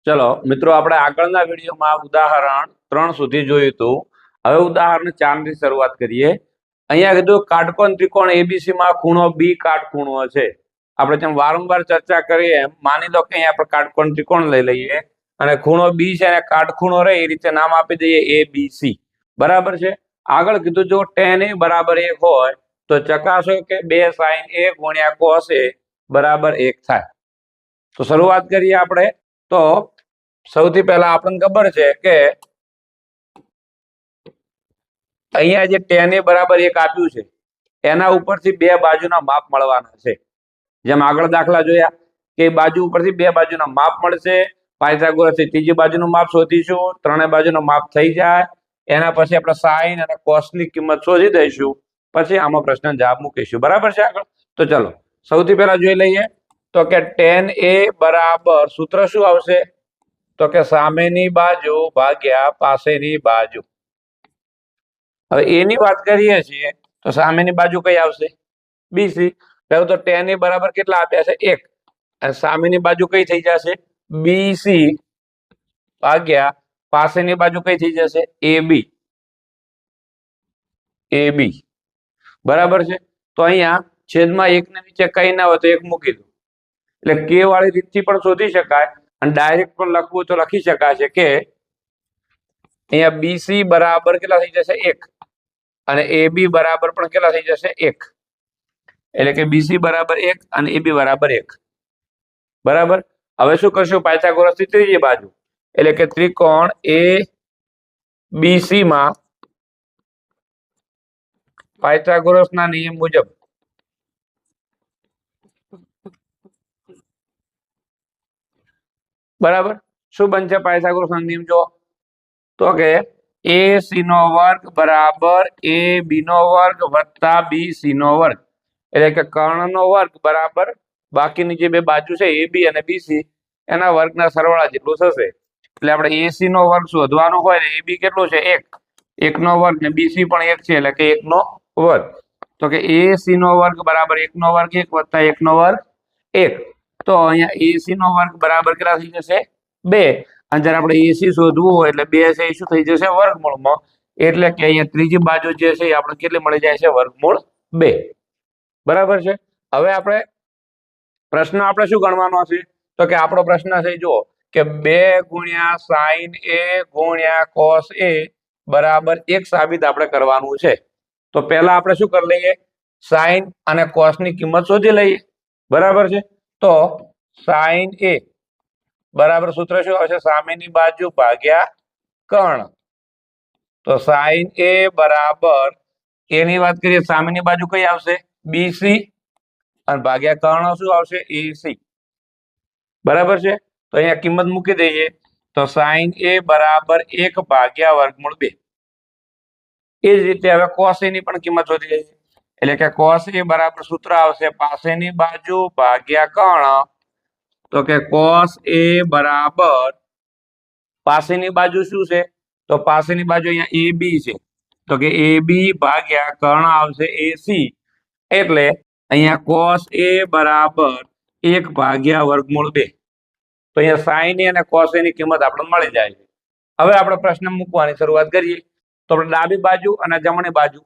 ચલો મિત્રો, આપણે આગળના વિડીયોમાં ઉદાહરણ 3 સુધી જોયું હતું. હવે ઉદાહરણ 4 ની શરૂઆત કરીએ. અહીંયા કીધું કાટકોણ ત્રિકોણ એબીસી માં ખૂણો બી કાટખૂણો છે. આપણે જેમ વારંવાર ચર્ચા કરીએ એમ માની લો કે અહીંયા આપણે કાટકોણ ત્રિકોણ લઈ લઈએ અને ખૂણો બી છે અને કાટખૂણો રહે એ રીતે નામ આપી દઈએ એબીસી. બરાબર છે. આગળ કીધું જો tan a બરાબર 1 હોય તો ચકાસો કે 2 sin a ગુણ્યા cos a બરાબર 1 થાય. તો શરૂઆત કરીએ આપણે. તો સૌથી પહેલા આપણને ખબર છે કે અહીંયા જે tan a બરાબર 1 આપ્યું છે એના ઉપરથી બે બાજુના માપ મળવાના છે. જેમ આગળ દાખલા જોયા કે બાજુ ઉપરથી બે બાજુના માપ મળશે. પાયથાગોરસથી ત્રીજી બાજુનું માપ શોધીશું. ત્રણેય બાજુનું માપ થઈ જાય એના પછી આપણે sin અને cos ની કિંમત શોધી દઈશું. પછી આમાં પ્રશ્ન જવાબ મૂકીશું. બરાબર છે. આગળ તો ચલો સૌથી પહેલા જોઈ લઈએ તો કે tan a બરાબર સૂત્ર શું આવશે તો કે સામેની બાજુ ભાગ્યા પાસેની બાજુ. હવે a ની વાત કરીએ છીએ તો સામેની બાજુ કઈ આવશે બીસી. પહેલું તો tan a બરાબર કેટલા આપ્યા છે 1 અને સામેની બાજુ કઈ થઈ જશે બીસી ભાગ્યા પાસેની બાજુ કઈ થઈ જશે ab. બરાબર છે. તો અહીંયા છેદમાં 1 ને નીચે કઈ ના હોય તો 1 મૂકી દો એટલે k વાળી રીતથી પણ શોધી શકાય અને ડાયરેક્ટ પણ લખવું તો લખી શકાય છે કે અહીંયા બીસી બરાબર કેટલા થઈ જશે 1 અને ab બરાબર પણ કેટલા થઈ જશે 1. એટલે કે બીસી બરાબર 1 અને ab બરાબર 1. બરાબર. હવે શું કરશું પાયથાગોરસની ત્રીજી બાજુ એટલે કે ત્રિકોણ a bc માં પાયથાગોરસના નિયમ મુજબ બરાબર શું બનશે પાયથાગોરસનો નિયમ જો તો કે ac નો વર્ગ બરાબર ab નો વર્ગ વત્તા bc નો વર્ગ. એટલે કે કર્ણનો વર્ગ બરાબર બાકીની જે બે બાજુ છે ab અને bc એના વર્ગના સરવાળા જેટલું થશે. એટલે આપણે ac નો વર્ગ શોધવાનો હોય ને ab કેટલું છે 1 નો વર્ગ ને bc પણ 1 છે એટલે કે 1 નો વર્ગ. તો કે ac નો વર્ગ બરાબર 1 નો વર્ગ 1 વત્તા 1 નો વર્ગ 1. તો અહીંયા ac નો વર્ગ બરાબર કેટલા થઈ જશે 2 અને જ્યારે આપણે ac શોધવું હોય એટલે 2 છે એ શું થઈ જશે વર્ગમૂળમાં. એટલે કે અહીંયા ત્રીજી બાજુ જે છે એ આપણે કેટલી મળી જાય છે વર્ગમૂળ 2. બરાબર છે. હવે આપણે પ્રશ્ન આપણે શું ગણવાનો છે તો કે આપણો પ્રશ્ન છે જો કે 2 ગુણ્યા sin a ગુણ્યા cos a બરાબર 1 સાબિત આપણે કરવાનું છે. તો પહેલા આપણે શું કરી લઈએ sin અને cos ની કિંમત શોધી લઈએ. બરાબર છે. તો sin a બરાબર સૂત્ર શું આવશે સામેની બાજુ ભાગ્યા કર્ણ. તો sin a બરાબર a ની વાત કરીએ સામેની બાજુ કઈ આવશે bc અને ભાગ્યા કર્ણ શું આવશે ac. બરાબર છે. તો અહીંયા કિંમત મૂકી દઈએ તો sin a બરાબર 1 ભાગ્યા વર્ગમૂળ 2. એ જ રીતે હવે cos a ની પણ કિંમત શોધી લઈએ એટલે કે cos a બરાબર સૂત્ર આવશે પાસેની બાજુ ભાગ્યા કર્ણ. તો કે cos a બરાબર પાસેની બાજુ શું છે તો પાસેની બાજુ અહીંયા ab છે તો કે ab ભાગ્યા કર્ણ આવશે ac. એટલે અહીંયા cos a બરાબર 1 ભાગ્યા વર્ગમૂળ 2. તો અહીંયા sin a અને cos a ની કિંમત આપણને મળી જાય છે. હવે આપણે પ્રશ્ન મૂકવાની શરૂઆત કરીએ. તો આપણે ડાબી બાજુ અને જમણી બાજુ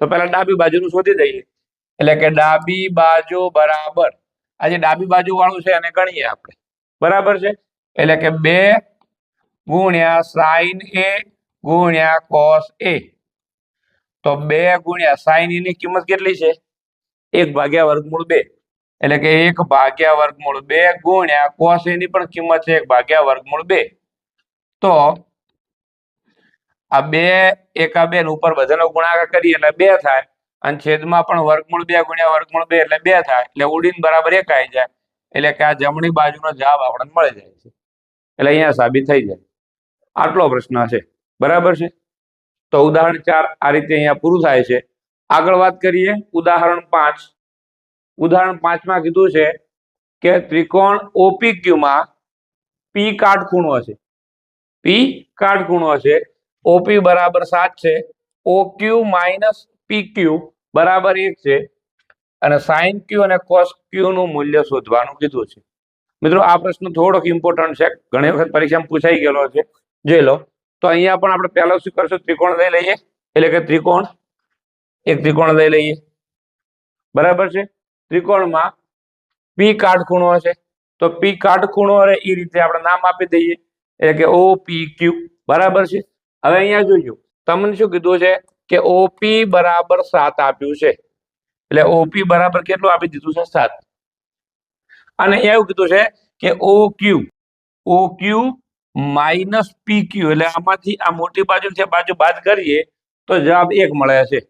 તો પહેલા ડાબી બાજુનું શોધી દઈએ એટલે કે ડાબી બાજુ બરાબર આ જે ડાબી બાજુ વાળું છે એને ગણીએ આપણે. બરાબર છે. એટલે કે 2 ગુણ્યા sin a ગુણ્યા cos a. તો 2 ગુણ્યા sin a ની કિંમત કેટલી છે 1 ભાગ્યા વર્ગમૂળ 2 એટલે કે 1 ભાગ્યા વર્ગમૂળ 2 ગુણ્યા cos a ની પણ કિંમત છે 1 ભાગ્યા વર્ગમૂળ 2. તો આ 2 એકા 2 ઉપર બધાનો ગુણાકાર કરીએ એટલે 2 થાય અને છેદમાં પણ વર્ગમૂળ 2 ગુણ્યા વર્ગમૂળ 2 એટલે 2 થાય એટલે ઉડીને બરાબર 1 આવી જાય. એટલે કે આ જમણી બાજુનો જવાબ આપણને મળી જાય છે. એટલે અહીંયા સાબિત થઈ જાય. આટલો પ્રશ્ન છે. બરાબર છે. તો ઉદાહરણ 4 આ રીતે અહીંયા પૂરું થાય છે. આગળ વાત કરીએ ઉદાહરણ 5. ઉદાહરણ 5 માં કીધું છે કે ત્રિકોણ OPQ માં P કાટખૂણો છે. P કાટખૂણો છે. OP બરાબર 7 છે. OQ માઇનસ PQ બરાબર 1 છે અને sin q અને cos q નું મૂલ્ય શોધવાનું કીધું છે. મિત્રો આ પ્રશ્ન થોડોક ઇમ્પોર્ટન્ટ છે, ઘણી વખત પરીક્ષામાં પૂછાઈ ગયેલો છે, જોઈ લો. તો અહીંયા પણ આપણે પહેલા શું કરશું, ત્રિકોણ લઈ લઈએ, એટલે કે ત્રિકોણ, એક ત્રિકોણ લઈ લઈએ, બરાબર છે. ત્રિકોણમાં પી કાટખૂણો છે, તો પી કાટખૂણો એ રીતે આપણે નામ આપી દઈએ, એટલે કે OPQ, બરાબર છે. હવે અહીંયા જોજો, તમને શું કીધું છે કે OP બરાબર 7 આપ્યું છે, એટલે OP બરાબર કેટલું આપી દીધું છે, 7. અને એવું કીધું છે કે OQ માઇનસ PQ, એટલે આમાંથી આ મોટી બાજુ બાદ કરીએ તો જવાબ 1 મળે છે.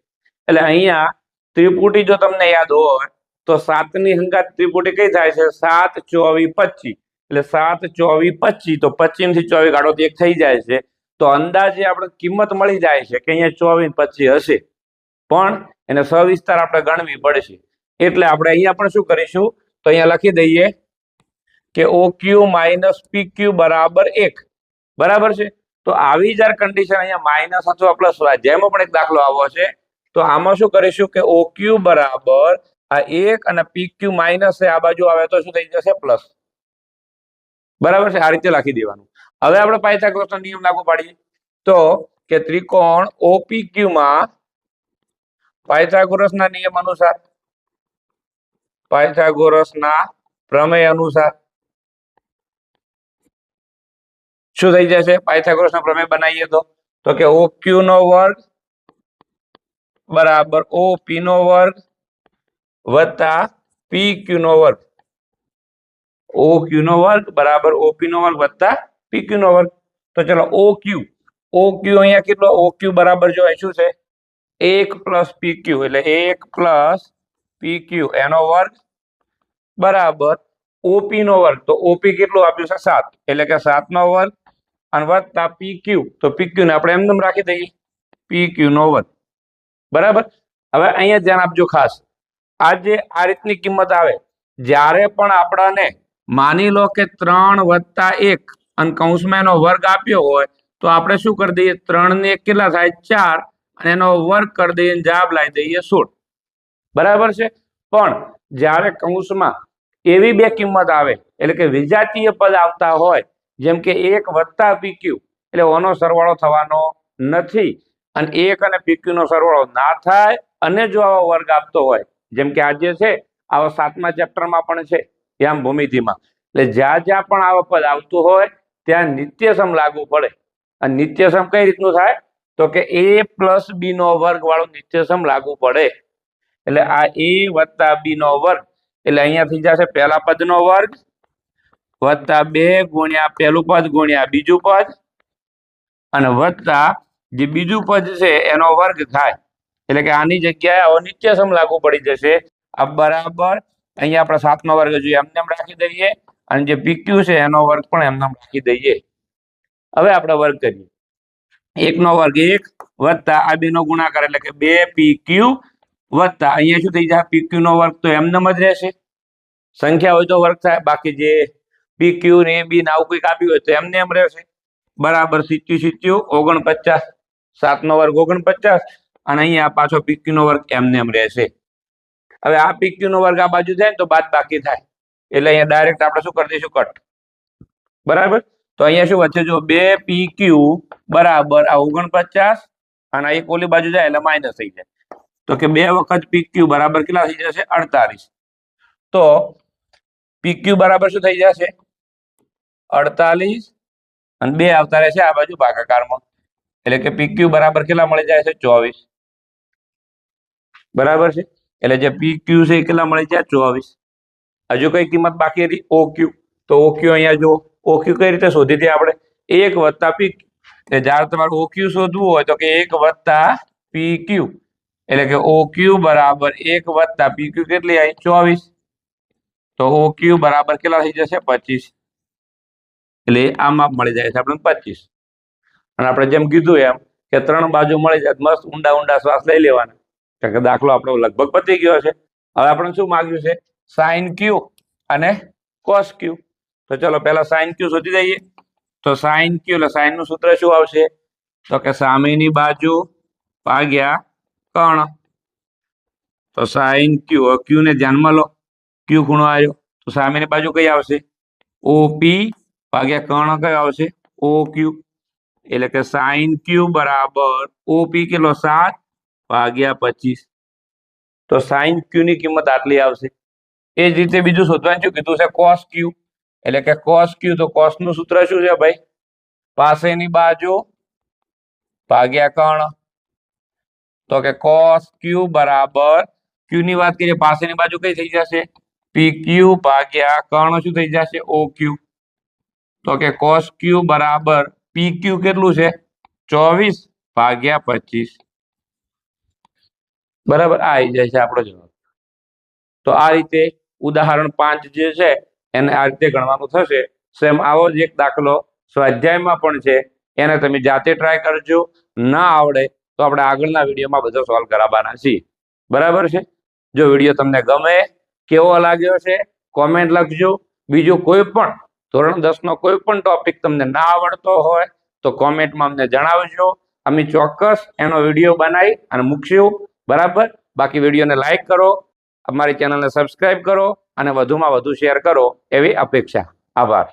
એટલે અહીંયા ત્રિપુટી જો તમને યાદ હોય તો 7 ની સંગાત ત્રિપુટી કઈ થાય છે, 7 24 25, એટલે 7 24 25, તો 25 થી 24 કાઢો તો 1 થઈ જાય છે. તો અંદાજે આપણે કિંમત મળી જાય છે કે અહીંયા 24 25 હશે, પણ એને સવિસ્તાર આપણે ગણવી પડશે. એટલે આપણે અહીંયા પણ શું કરીશું, તો અહીંયા લખી દઈએ કે OQ માઇનસ PQ બરાબર 1, બરાબર છે. તો આવી જ કન્ડિશન અહીંયા માઇનસ અથવા પ્લસ હોય, જેમાં પણ એક દાખલો આવો છે, તો આમાં શું કરીશું કે OQ બરાબર આ 1 અને PQ માઇનસ છે, આ બાજુ આવે તો શું થઈ જશે, પ્લસ, બરાબર છે. આ રીતે લખી દેવાનું. હવે આપણે પાયથાગોરસનો નિયમ લાગુ પાડીએ, તો કે ત્રિકોણ OPQ માં પાયથાગોરસના નિયમ અનુસાર, પાયથાગોરસના પ્રમેય અનુસાર શું થઈ જશે, પાયથાગોરસનો પ્રમેય બનાવીએ તો કે OQ નો વર્ગ બરાબર OP નો વર્ગ વત્તા PQ નો વર્ગ, OQ નો વર્ગ બરાબર OP નો વર્ગ વત્તા PQ નો વર્ગ. તો ચલો OQ અહીંયા કેટલો, OQ બરાબર જો શું છે, 1 પ્લસ PQ, એટલે 1 પ્લસ PQ એનો વર્ગ બરાબર OP નો વર્ગ, તો OP કેટલું આપ્યું છે, 7, એટલે કે 7 નો વર્ગ અને વત્તા PQ, તો PQ ને આપણે એમ રાખી દઈએ PQ નો વર્ગ, બરાબર. હવે અહીંયા ધ્યાન આપજો ખાસ, આ જે આ રીતની કિંમત આવે, જ્યારે પણ આપણને માની લો કે 3 વત્તા 1 અને કૌંસમાં એનો વર્ગ આપ્યો હોય, તો આપણે શું કરી દઈએ, 3 ને 1 કેટલા થાય, 4, અને એનો વર્ગ કરી દઈએ, જવાબ લાવી દઈએ 16, બરાબર છે. પણ જ્યારે કૌંસમાં એવી બે કિંમત આવે, એટલે કે વિજાતીય પદ આવતા હોય, જેમ કે 1 વત્તા PQ, એટલે ઓનો સરવાળો થવાનો નથી, અને 1 અને PQ નો સરવાળો ના થાય, અને જો આવો વર્ગ આપતો હોય, જેમ કે આજે છે આવો 7મા ચેપ્ટરમાં પણ છે યામ ભૂમિતિમાં, એટલે જ્યાં જ્યાં પણ આવા પદ આવતું હોય ત્યાં નિત્યસમ લાગુ પડે. અને નિત્યસમ કઈ રીતનું થાય, તો કે A પ્લસ B નો વર્ગ વાળો નિત્યસમ લાગુ પડે. એટલે આ A વત્તા B નો વર્ગ, એટલે અહીંયા થઈ જશે પહેલા પદનો વર્ગ વત્તા 2 ગુણ્યા પહેલું પદ ગુણ્યા બીજું પદ, અને વત્તા જે બીજું પદ છે એનો વર્ગ થાય, એટલે કે આની જગ્યાએ આવો નિત્યસમ લાગુ પડી જશે. આ બરાબર અહીંયા આપણે 7 નો વર્ગ જોઈએ એમને રાખી દઈએ, અને જે PQ છે એનો વર્ગ પણ એમને રાખી દઈએ. હવે આપણે વર્ગ કરીએ, 1 નો વર્ગ 1 વત્તા આ 2 નો ગુણાકાર, એટલે કે 2PQ વત્તા અહીંયા શું થઈ જાય, PQ નો વર્ગ તો એમને જ રહેશે, સંખ્યા હોય તો વર્ગ થાય, બાકી જે PQ ને AB ને આવું કંઈક આપ્યું હોય તો એમને એમ રહેશે, બરાબર. 77 49, 7 નો વર્ગ 49, અને અહીંયા પાછો PQ નો વર્ગ એમને એમ રહેશે. હવે આ PQ નો વર્ગ આ બાજુ જાય તો બાદ બાકી થાય, એટલે અહીંયા ડાયરેક્ટ આપણે શું કરી દઈશું, કટ, બરાબર. તો અહીંયા શું વધશે, જો 2PQ બરાબર આ 49, અને એક ઓલી બાજુ જાય એટલે માઇનસ થઈ જાય, તો કે 2 વખત PQ બરાબર કેટલા થઈ જશે, 48. તો PQ બરાબર શું થઈ જશે, 48, અને 2 આવતા રહેશે આ બાજુ ભાગાકારમાં, એટલે કે PQ બરાબર કેટલા મળી જાય છે, 24, બરાબર છે. એટલે જે PQ છે એ કેટલા મળી જાય, 24. હજુ કઈ કિંમત બાકી હતી, OQ, તો OQ અહીંયા જો OQ કઈ રીતે શોધી હતી આપણે, 1 વત્તા PQ, એટલે જ્યારે તમારે OQ શોધવું હોય તો કે 1 વત્તા PQ, એટલે કે OQ બરાબર 1 વત્તા PQ કેટલી આવી, 24, તો OQ બરાબર કેટલા થઈ જશે, 25, એટલે આ માપ મળી જાય છે આપણે 25. અને આપણે જેમ કીધું એમ કે 3 બાજુ મળી જાય, મસ્ત ઊંડા ઊંડા શ્વાસ લઈ લેવાના, કારણ કે દાખલો આપણો લગભગ પતી ગયો છે. હવે આપણે શું માંગ્યું છે, sin Q અને cos Q. તો ચલો પહેલા sin Q શોધી દઈએ. તો sin Q એટલે sin નું સૂત્ર શું આવશે, તો કે સામેની બાજુ ભાગ્યા કર્ણ. તો sin Q, Q ને ધ્યાનમાં લો, Q ખૂણો આવ્યો, તો સામેની બાજુ કઈ આવશે, ઓપી ભાગ્યા કર્ણ કયો આવશે ઓક્યુ એટલે કે સાઇન ક્યુ બરાબર ઓપી કેટલો 7 ભાગ્યા 25 તો સાઇન ક્યુ ની કિંમત આટલી આવશે એ જ રીતે બીજું શોધવાનું શું કીધું છે કોસ ક્યુ એટલે કે કોસ ક્યુ તો કોસ નું સૂત્ર શું છે ભાઈ પાસેની બાજુ ભાગ્યા કર્ણ તો કે કોસ ક્યુ બરાબર ક્યુ ની વાત કરીએ પાસેની બાજુ કઈ થઈ જશે પી ક્યુ ભાગ્યા કર્ણ શું થઈ જશે ઓ ક્યુ તો કે કોસ ક્યુ બરાબર પી ક્યુ કેટલું છે 24 ભાગ્યા 25 બરાબર આ આવી જાય છે આપણો જવાબ તો આ રીતે ઉદાહરણ 5 જે છે એને આ રીતે ગણવાનું થશે સેમ આવો જ એક દાખલો સ્વાધ્યાયમાં પણ છે એને તમે જાતે ટ્રાય કરજો ના આવડે તો આપણે આગળના વિડીયોમાં બધો સોલ્વ કરાવવાના છીએ બરાબર છે જો વિડીયો તમને ગમે કેવો લાગ્યો છે કોમેન્ટ લખજો બીજું કોઈ પણ ધોરણ 10 નો કોઈ પણ ટોપિક તમને ના આવડતો હોય તો કોમેન્ટમાં અમને જણાવજો અમે ચોક્કસ એનો વિડીયો બનાવી અને મૂકશું બરાબર બાકી વિડીયોને લાઈક કરો અમારી ચેનલને સબસ્ક્રાઇબ કરો અને વધુમાં વધુ શેર કરો એવી અપેક્ષા આભાર